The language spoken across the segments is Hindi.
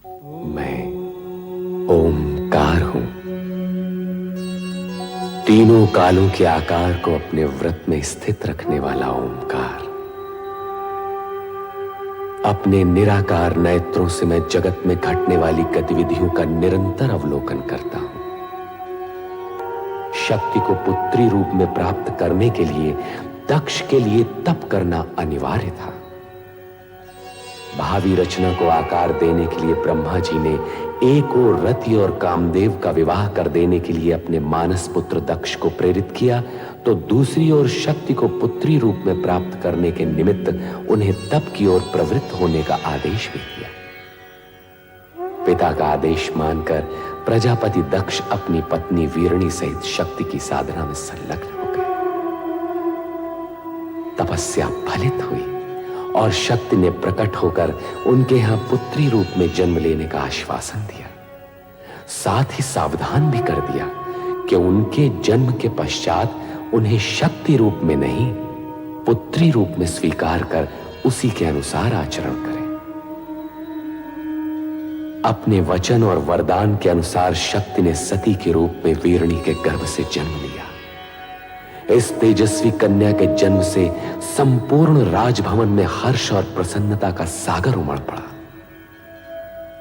मैं ओमकार हूं, तीनों कालों के आकार को अपने व्रत में स्थित रखने वाला ओमकार। अपने निराकार नेत्रों से मैं जगत में घटने वाली गतिविधियों का निरंतर अवलोकन करता हूं। शक्ति को पुत्री रूप में प्राप्त करने के लिए दक्ष के लिए तप करना अनिवार्य था। भावी रचना को आकार देने के लिए ब्रह्मा जी ने एक ओर रति और कामदेव का विवाह कर देने के लिए अपने मानस पुत्र दक्ष को प्रेरित किया, तो दूसरी ओर शक्ति को पुत्री रूप में प्राप्त करने के निमित्त उन्हें तप की ओर प्रवृत्त होने का आदेश भी दिया। पिता का आदेश मानकर प्रजापति दक्ष अपनी पत्नी वीरणी सहित शक्ति की साधना में संलग्न हो गए। तपस्या फलित हुई और शक्ति ने प्रकट होकर उनके यहां पुत्री रूप में जन्म लेने का आश्वासन दिया। साथ ही सावधान भी कर दिया कि उनके जन्म के पश्चात उन्हें शक्ति रूप में नहीं, पुत्री रूप में स्वीकार कर उसी के अनुसार आचरण करें। अपने वचन और वरदान के अनुसार शक्ति ने सती के रूप में वीरणी के गर्भ से जन्म लिया। इस तेजस्वी कन्या के जन्म से संपूर्ण राजभवन में हर्ष और प्रसन्नता का सागर उमड़ पड़ा।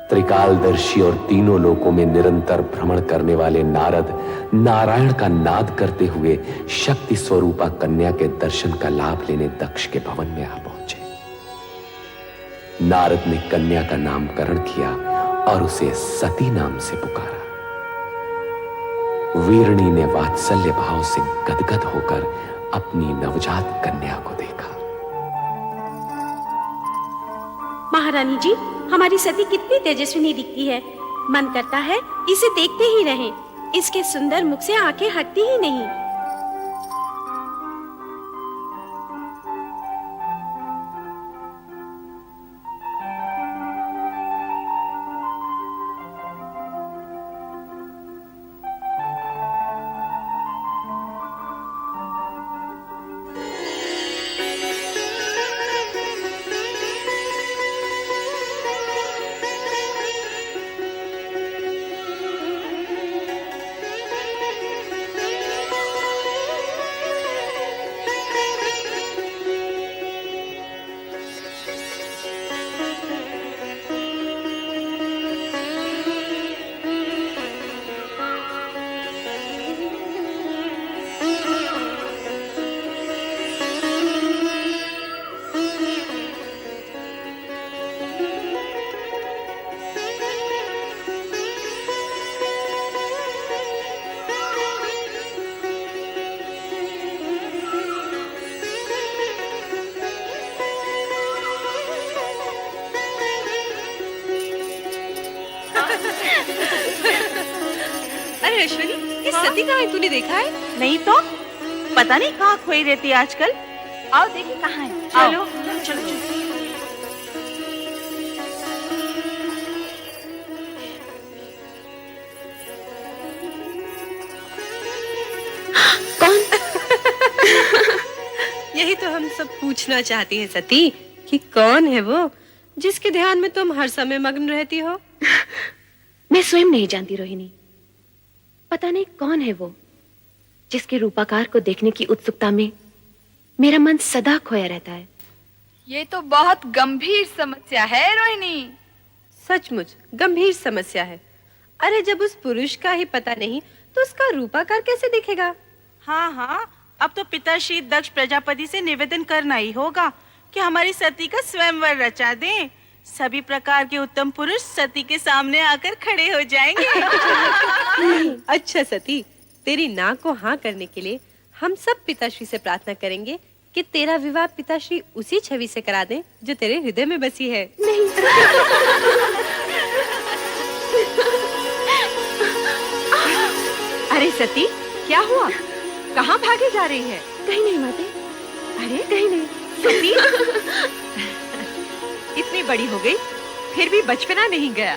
त्रिकालदर्शी और तीनों लोकों में निरंतर भ्रमण करने वाले नारद नारायण का नाद करते हुए शक्ति स्वरूपा कन्या के दर्शन का लाभ लेने दक्ष के भवन में आ पहुंचे। नारद ने कन्या का नामकरण किया और उसे सती नाम से पुकारा। वीरणी ने वात्सल्य भाव से गदगद होकर अपनी नवजात कन्या को देखा। महारानी जी, हमारी सती कितनी तेजस्विनी दिखती है। मन करता है इसे देखते ही रहें। इसके सुंदर मुख से आंखें हटती ही नहीं। अरे अश्विनी, इस सती कहाँ है? तूने देखा है? नहीं तो पता नहीं कहाँ खोई रहती है आजकल। आओ देखिए कहाँ है। चलो चलो चलो चलो। कौन? यही तो हम सब पूछना चाहती हैं सती, कि कौन है वो जिसके ध्यान में तुम हर समय मग्न रहती हो? मैं स्वयं नहीं जानती रोहिणी। पता नहीं कौन है वो जिसके रूपाकार को देखने की उत्सुकता में मेरा मन सदा खोया रहता है। ये तो बहुत गंभीर समस्या है रोहिणी। सचमुच गंभीर समस्या है। अरे जब उस पुरुष का ही पता नहीं तो उसका रूपाकार कैसे दिखेगा? हाँ हाँ, अब तो पिताश्री दक्ष प्रजापति से निवेदन करना ही होगा कि हमारी सती का स्वयंवर रचा दें। सभी प्रकार के उत्तम पुरुष सती के सामने आकर खड़े हो जाएंगे। अच्छा सती, तेरी नाक को हाँ करने के लिए हम सब पिताश्री से प्रार्थना करेंगे कि तेरा विवाह पिताश्री उसी छवि से करा दें जो तेरे हृदय में बसी है। नहीं। अरे सती, क्या हुआ? कहाँ भागे जा रही है? कहीं नहीं माते। अरे कहीं नहीं। सती इतनी बड़ी हो गई फिर भी बचपना नहीं गया।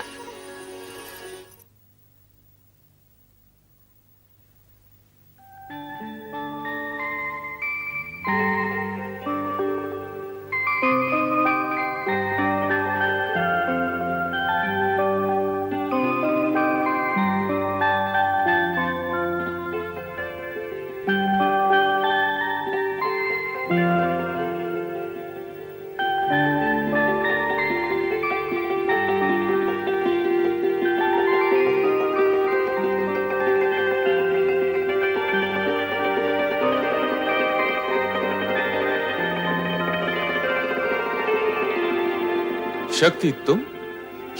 शक्ति तुम?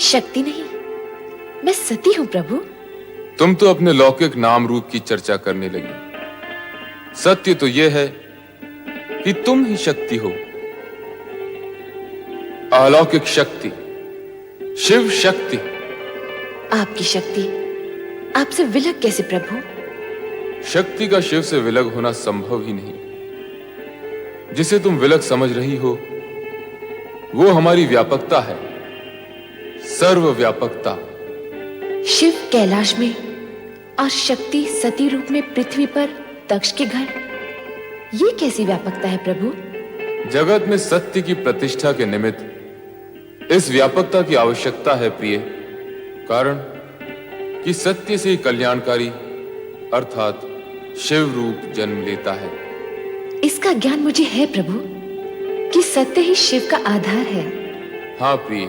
शक्ति नहीं, मैं सती हूँ प्रभु। तुम तो अपने लौकिक नाम रूप की चर्चा करने लगी। सत्य तो यह है कि तुम ही शक्ति हो, अलौकिक शक्ति, शिव शक्ति। आपकी शक्ति आपसे विलग कैसे प्रभु? शक्ति का शिव से विलग होना संभव ही नहीं। जिसे तुम विलग समझ रही हो वो हमारी व्यापकता है, सर्वव्यापकता। शिव कैलाश में और शक्ति सती रूप में पृथ्वी पर दक्ष के घर, ये कैसी व्यापकता है प्रभु? जगत में सत्य की प्रतिष्ठा के निमित्त इस व्यापकता की आवश्यकता है प्रिय। कारण कि सत्य से कल्याणकारी अर्थात शिव रूप जन्म लेता है। इसका ज्ञान मुझे है प्रभु कि सत्य ही शिव का आधार है। हाँ प्रिय,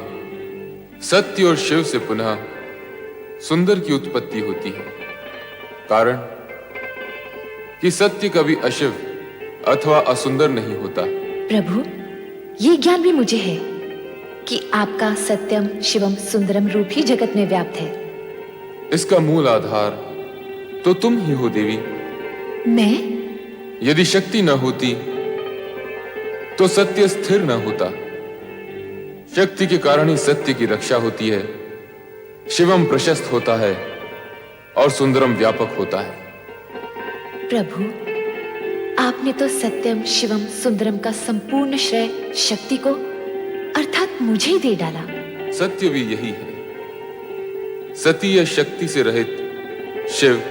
सत्य और शिव से पुनः सुंदर की उत्पत्ति होती है। कारण कि सत्य कभी अशिव अथवा असुंदर नहीं होता। प्रभु, ये ज्ञान भी मुझे है कि आपका सत्यम शिवम सुंदरम रूप ही जगत में व्याप्त है। इसका मूल आधार तो तुम ही हो देवी। मैं? यदि शक्ति न होती तो सत्य स्थिर न होता। शक्ति के कारण ही सत्य की रक्षा होती है, शिवम प्रशस्त होता है और सुंदरम व्यापक होता है। प्रभु, आपने तो सत्यम शिवम सुंदरम का संपूर्ण श्रेय शक्ति को अर्थात मुझे ही दे डाला। सत्य भी यही है। सती या शक्ति से रहित शिव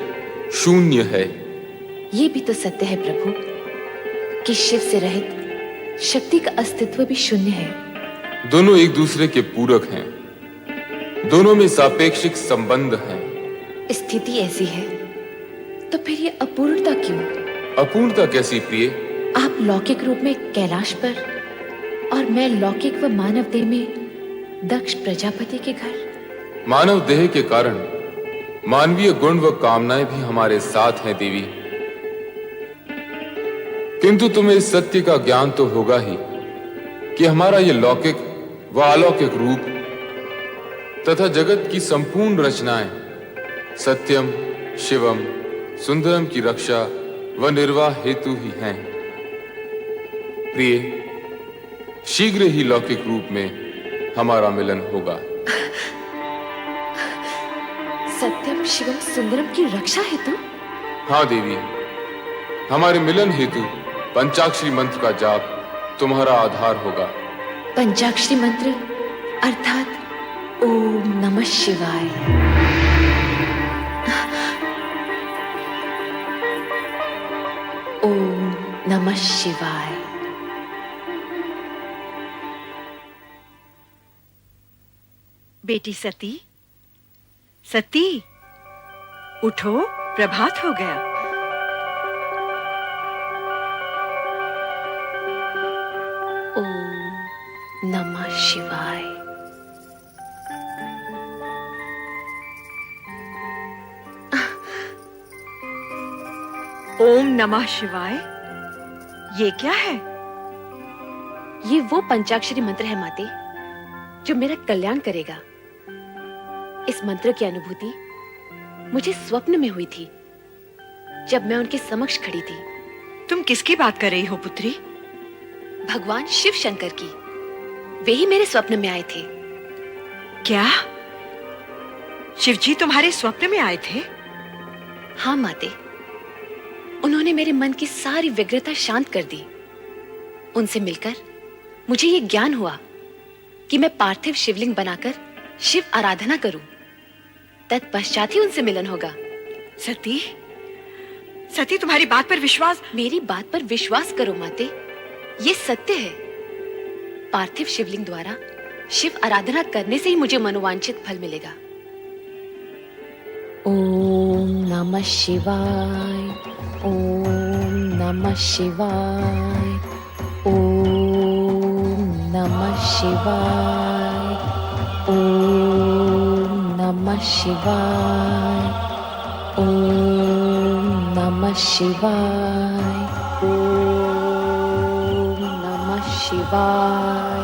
शून्य है। ये भी तो सत्य है प्रभु कि शिव से रहित शक्ति का अस्तित्व भी शून्य है। दोनों एक दूसरे के पूरक हैं, दोनों में सापेक्षिक संबंध हैं। स्थिति ऐसी है तो फिर ये अपूर्णता क्यों? अपूर्णता कैसी प्रिय? आप लौकिक रूप में कैलाश पर और मैं लौकिक व मानव देह में दक्ष प्रजापति के घर। मानव देह के कारण मानवीय गुण व कामनाएं भी हमारे साथ हैं देवी। किंतु तुम्हें इस सत्य का ज्ञान तो होगा ही कि हमारा यह लौकिक व अलौकिक रूप तथा जगत की संपूर्ण रचनाएं सत्यम शिवम सुंदरम की रक्षा व निर्वाह हेतु ही हैं। प्रिय, शीघ्र ही लौकिक रूप में हमारा मिलन होगा। सत्यम शिवम सुंदरम की रक्षा हेतु? हाँ देवी, हमारे मिलन हेतु पंचाक्षरी मंत्र का जाप तुम्हारा आधार होगा। पंचाक्षरी मंत्र अर्थात ओम नमः शिवाय। ओम नमः शिवाय। बेटी सती, सती उठो, प्रभात हो गया। ओम नमः शिवाय। ओम नमः शिवाय, ये क्या है? ये वो पंचाक्षरी मंत्र है माते जो मेरा कल्याण करेगा। इस मंत्र की अनुभूति मुझे स्वप्न में हुई थी जब मैं उनके समक्ष खड़ी थी। तुम किसकी बात कर रही हो पुत्री? भगवान शिव शंकर की। वे ही मेरे स्वप्न में आए थे। क्या शिवजी तुम्हारे स्वप्न में आए थे? हाँ माते, उन्होंने मेरे मन की सारी व्यग्रता शांत कर दी। उनसे मिलकर मुझे ये ज्ञान हुआ कि मैं पार्थिव शिवलिंग बनाकर शिव आराधना करूं। तत्पश्चात ही उनसे मिलन होगा। सती, सती तुम्हारी बात पर विश्वास। मेरी बात पर विश्वास करो माते, ये सत्य है। पार्थिव शिवलिंग द्वारा शिव आराधना करने से ही मुझे मनोवांछित फल मिलेगा। ओम नमः शिवाय। ओम नमः शिवाय। ओम नमः शिवाय। ओम नमः शिवाय। ओम नमः शिवाय। ओम नमः शिवाय।